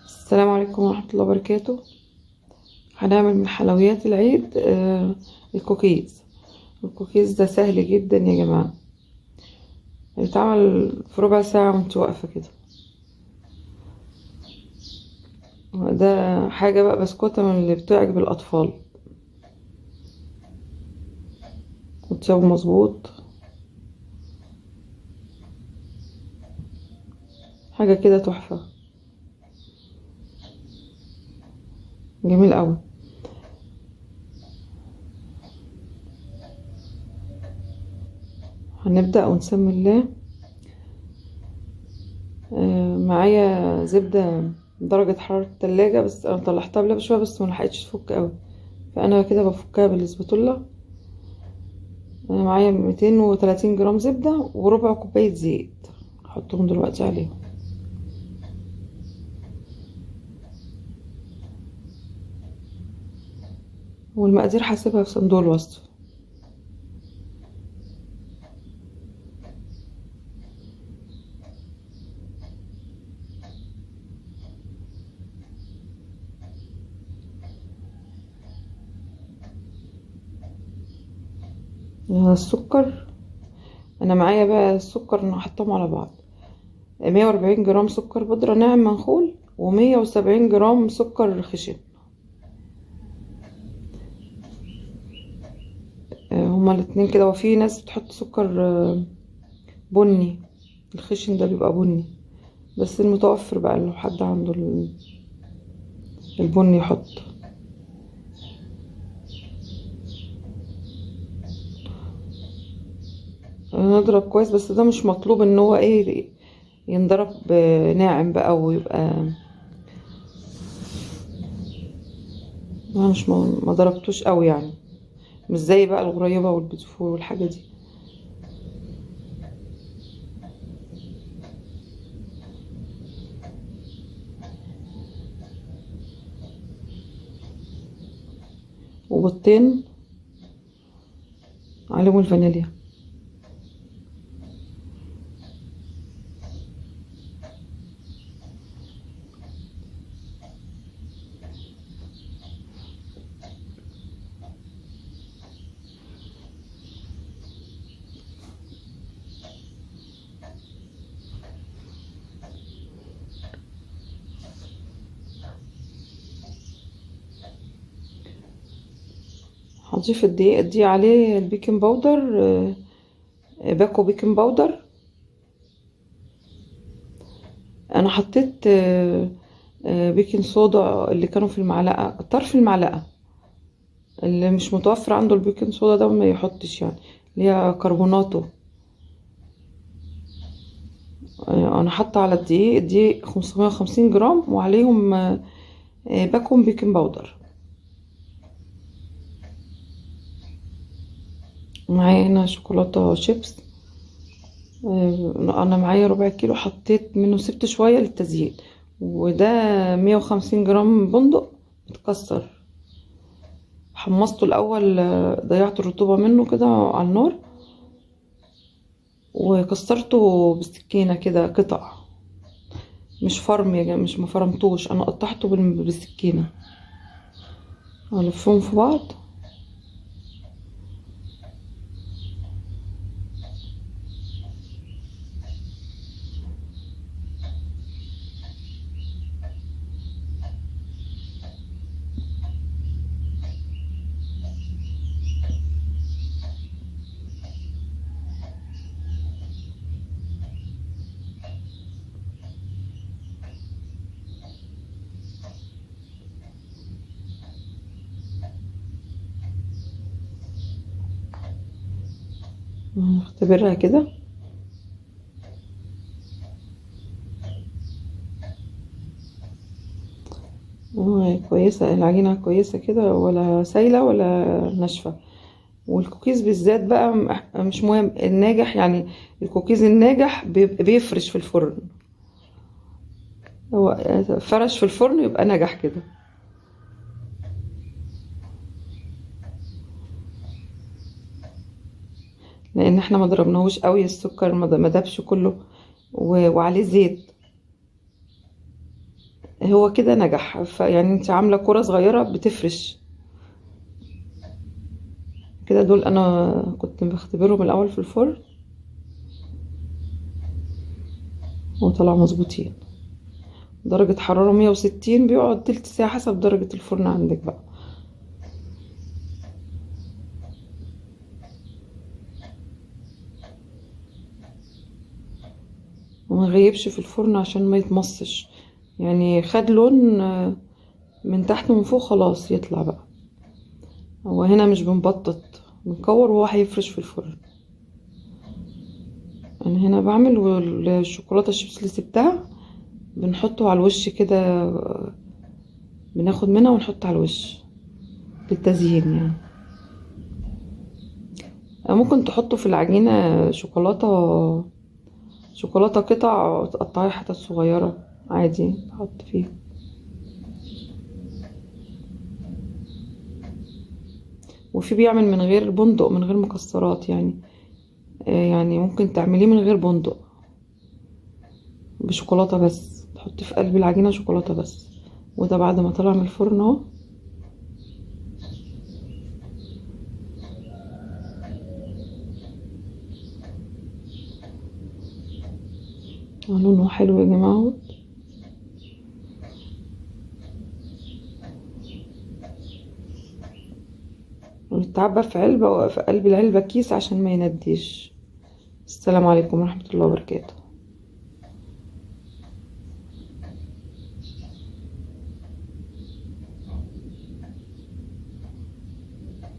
السلام عليكم ورحمة الله وبركاته. هنعمل من حلويات العيد الكوكيز. الكوكيز ده سهل جدا يا جماعة، بيتعمل في ربع ساعة وانت واقفة كده. ده حاجة بقى بسكوتة من اللي بتعجب الأطفال، وتساوي مظبوط، حاجة كده تحفة، جميل قوي. هنبدأ ونسمي الله. معايا زبدة درجة حرارة التلاجة، بس انا طلعتها قبلها بشوية بس ملحقتش تفك قوي، فانا كده بفكها بالاسباتولا. انا معايا 230 جرام زبدة وربع كوباية زيت، هحطهم دلوقتي عليهم. والمقادير هسيبها في صندوق الوصف. السكر، انا معايا بقى السكر انا هحطهم على بعض. 140 جرام سكر بودرة ناعم منخول، و170 جرام سكر خشن. هما الاتنين كده، وفي ناس بتحط سكر بني، الخشن ده بيبقى بني، بس المتوفر بقى لو حد عنده البني يحط. نضرب كويس، بس ده مش مطلوب ان هو ايه ينضرب ناعم بقى ويبقى، انا مش ما ضربتوش قوي يعني، مش زي بقى الغريبة والبيتفور والحاجة دي. وبيضتين عليهم الفانيليا. هضيف الدقيق دي عليه البيكنج باودر، باكو بيكنج باودر. انا حطيت بيكنج صودا اللي كانوا في المعلقة، طرف المعلقة. اللي مش متوفر عنده البيكنج صودا ده ما يحطش يعني، اللي هي كربوناتو. انا حاطه على الدقيق 550 جرام، وعليهم باكو بيكنج باودر. معايا هنا شوكولاتة شيبس. انا معايا ربع كيلو، حطيت منه سبت شوية للتزيين. وده 150 جرام بندق متكسر، حمصته الاول، ضيعت الرطوبة منه كده على النار، وكسرته بالسكينة كده قطع، مش فرم يا جماعة، مش مفرمتوش، انا قطعته بالسكينة، الفهم في بعض. اختبرها كده. كويسة العجينة، كويسة كده، ولا سايلة ولا ناشفة. والكوكيز بالذات بقى مش مهم الناجح يعني، الكوكيز الناجح بيفرش في الفرن. هو فرش في الفرن يبقى نجح كده، لان احنا ما ضربناهوش قوي، السكر ما دبش كله، وعليه زيت. هو كده نجح. فيعني انت عامله كرة صغيره بتفرش كده. دول انا كنت بختبرهم الاول في الفرن وطلعوا مظبوطين. درجة حرارة 160، بيقعد تلت ساعة حسب درجة الفرن عندك بقى. وما يغيبش في الفرن عشان ما يتمصش، يعني خد لون من تحت ومن فوق خلاص يطلع بقى. هو هنا مش بنبطط، بنكور وهو هيفرش في الفرن. انا هنا بعمل، والشوكولاتة الشيبس اللي سبتها بنحطه على الوش كده، بناخد منها ونحط على الوش للتزيين يعني. ممكن تحطه في العجينة شوكولاتة قطع، تقطعي حتت صغيرة عادي تحط فيها. وفي بيعمل من غير بندق، من غير مكسرات يعني. يعني ممكن تعمليه من غير بندق، بشوكولاتة بس، تحطي في قلب العجينة شوكولاتة بس. وده بعد ما طلع من الفرن اهو. لونه حلو يا جماعة. ويتعبى في علبة، في قلب العلبة كيس عشان ما ينديش. السلام عليكم ورحمة الله وبركاته.